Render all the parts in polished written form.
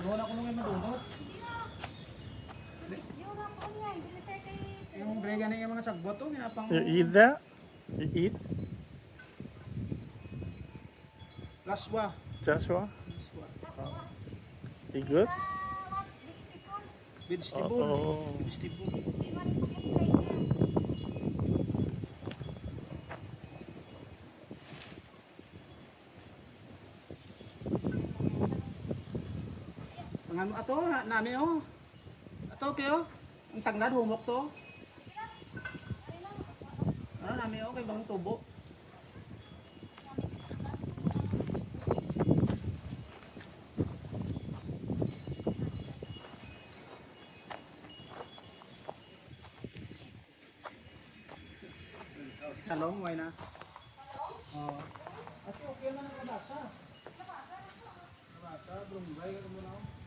Wala ko nung madunot. Yung brega na yung mga sagbot to, ginapang... You eat that? You eat? Laswa. Joshua? Be good? Vegetable. Oh. Vegetable. Ang ano ato, nami oh. Ato kayo. Ang tanglad humok to. Ano nami oh, kay bang tubo. Talong, why na? Oh. Ate, okay na ng labasa. Labasa, brumbay, ka muna ako.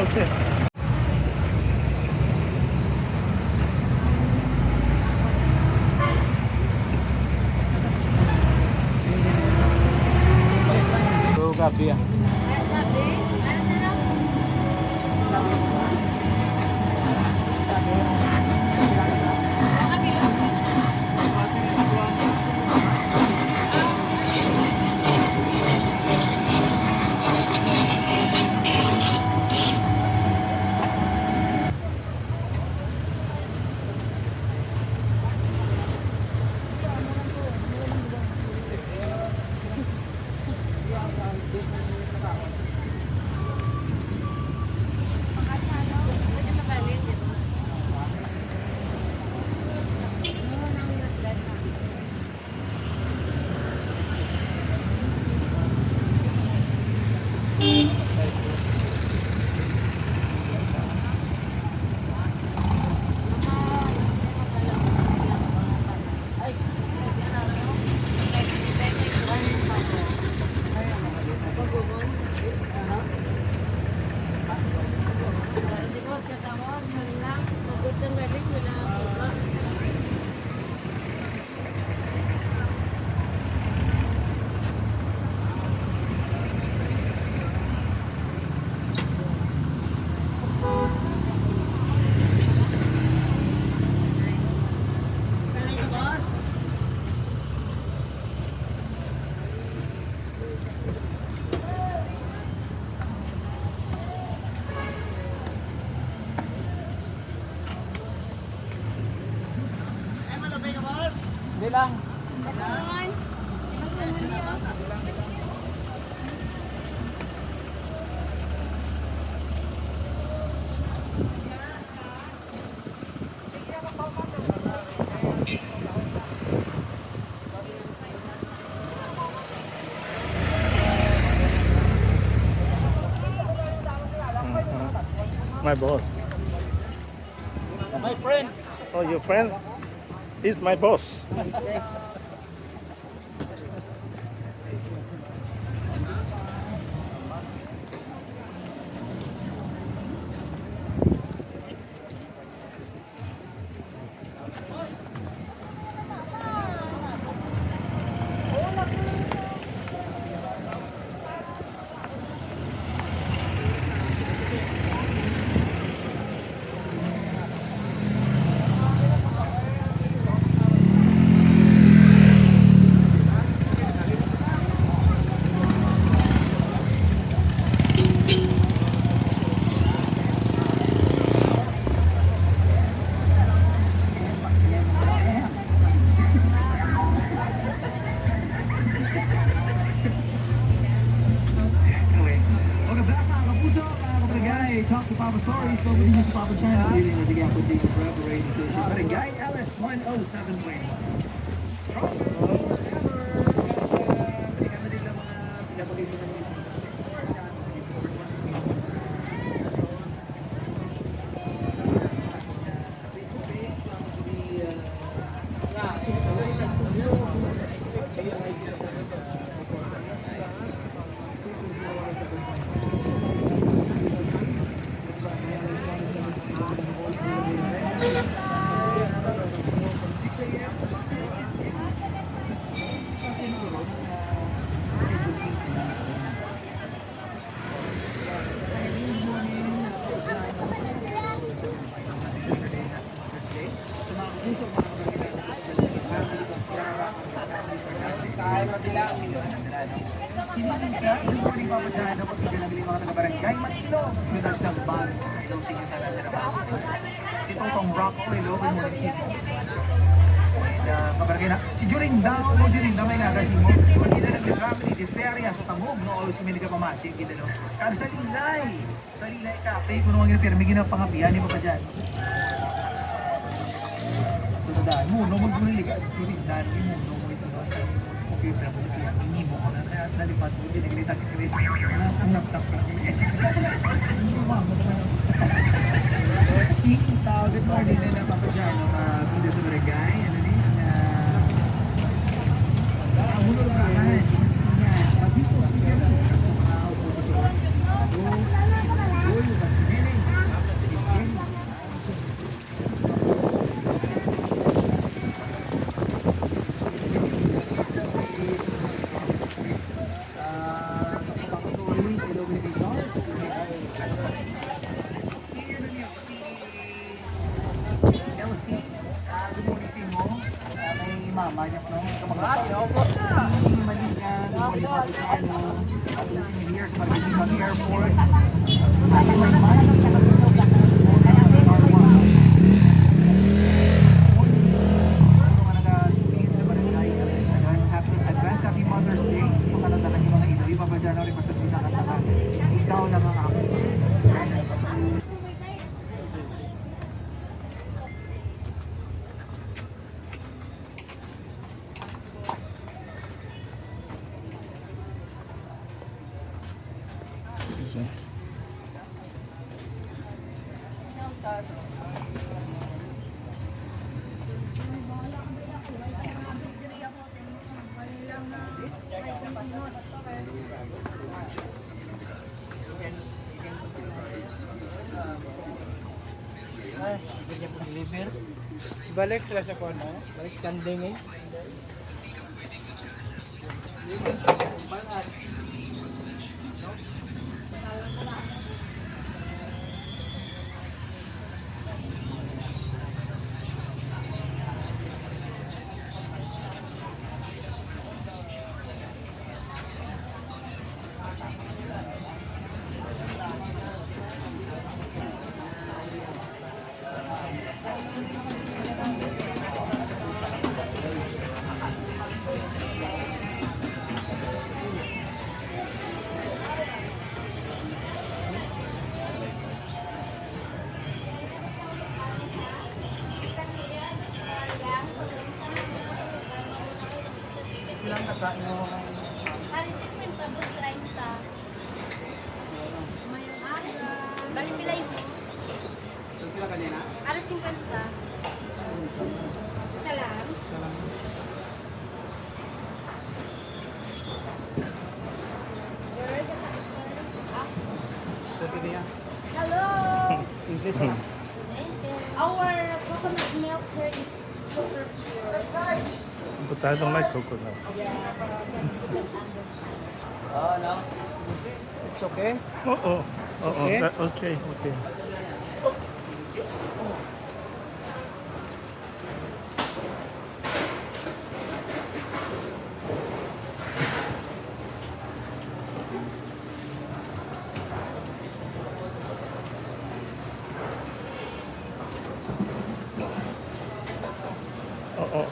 Okay. Go gabi ah. Hindi lang. My boss. My friend. Oh, your friend? He's my boss. Talk to Papa Stories, so we use Papa Channel leading the Gap with the Forever Radio Station. Barangay LS 107 Way. Strong forever. Hindi ka na din lang mga pinapagay Good morning, Papa John. Ako si Ginabili mga taga-barangay Matino. Medal ng bag. Hello, tingin sa natin naman. Ito itong rock oil. Good morning. Kabarangay na. Si Jurinda, o Jurinda, may nagasi mo. Pag-ina ng family, di feria sa tangog, no? Always kumili ka pamating, kita, no? Kano sa Lilay. Sa Lilay Cafe, kung naman ginapirmi, ginapanghapian, di ba pa dyan? Tandaan mo, no? Magmulili ka. Jurinda, hindi mo, no? Okay, pero hindi mo na kaya nalipat mo din naglita si Chris ang laptop ka good morning na Papa John video sa barangay ano din ang mulo lang pagdito mama niya po ito mga here sa Marikina Airport. Happy Mother's Day. Mga nadalang yung mga ito. Iba ba dyan rin basta pinakatakan. Ikaw na mga ako. Excuse me. Balik sila sa kono. Balik kanding eh. Ilang kasain mo? Hari 50, bus 30. Mayroong aga. Bali pilay mo. Sila kanina? Hari 50. Isa lang. Sir, hello. English na. Our coconut milk here is super pure. But I don't like coconut. Oh, no. It's okay. Oo. Oo. Okay? Okay. Okay. Oo.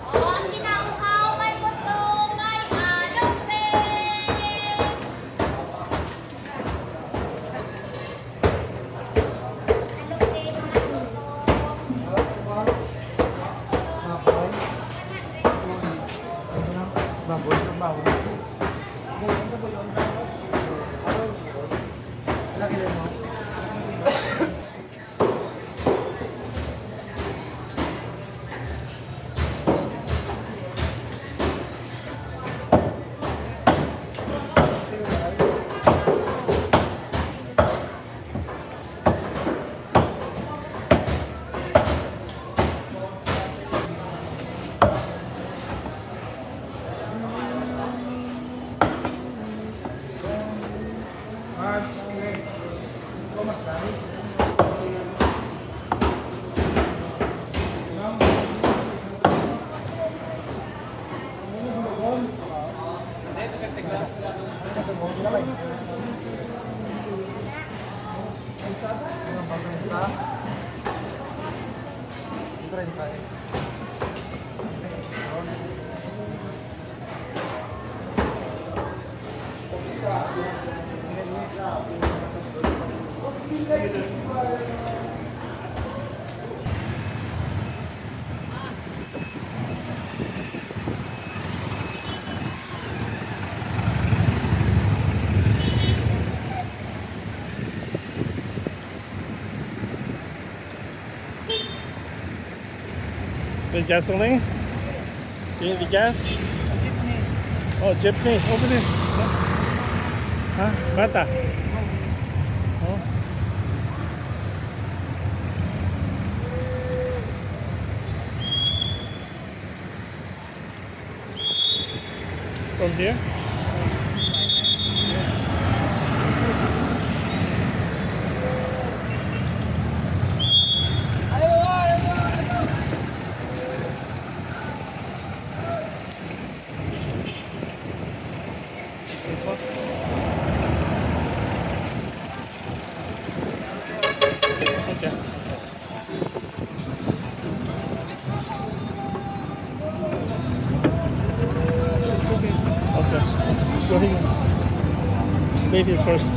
Oh, ang ginauhaw may butong ay alupin. Alupin mga butong. The gasoline? You need the gas? Oh, jeepney. Open it. Huh? Bata. Oh. From here? Okay. Okay. Go ahead. Ladies first.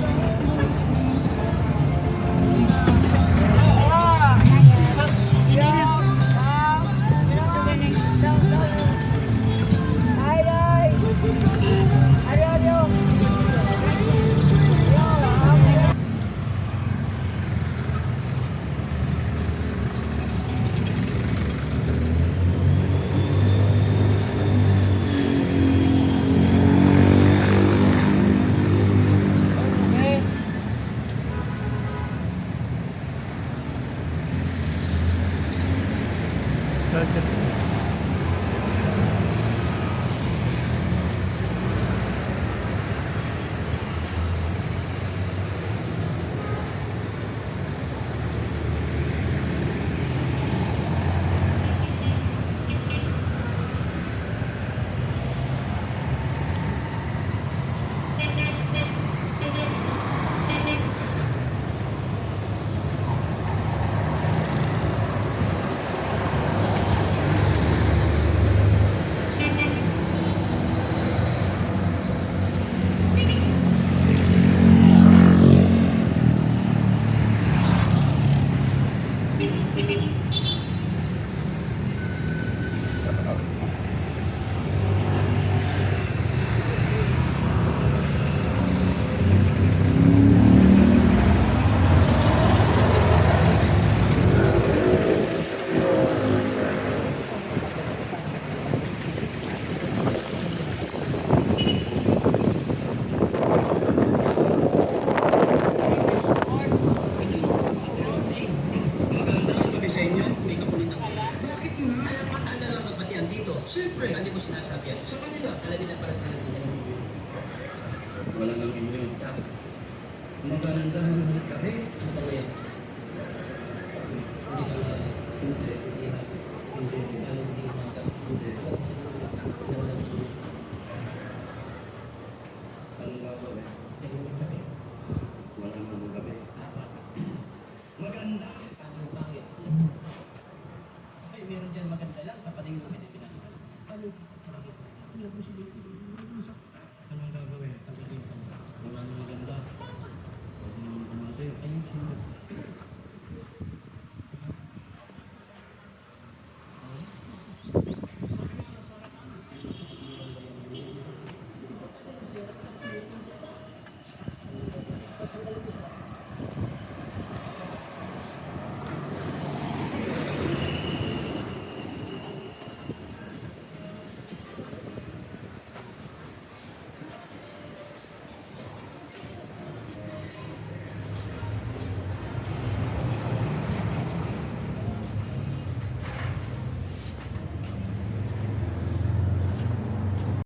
Okay. Sabi sa inyo, hindi ka po Kaya pataan na lang magbatian dito. Siyempre, hindi ko sinasabi yan. Sa kanila, alam nila para sa kanila. Wala nang inyo. Maganda mo ulit kami. Ano ba yan? Anong gagawin? Wala nang gabi. Maganda. Pangit. Ay, meron dyan maganda lang sa patingin ng Pilipinas. Ano? Anong gagawin? Wala nang maganda. Huwag naman kumate. Ayusin mo.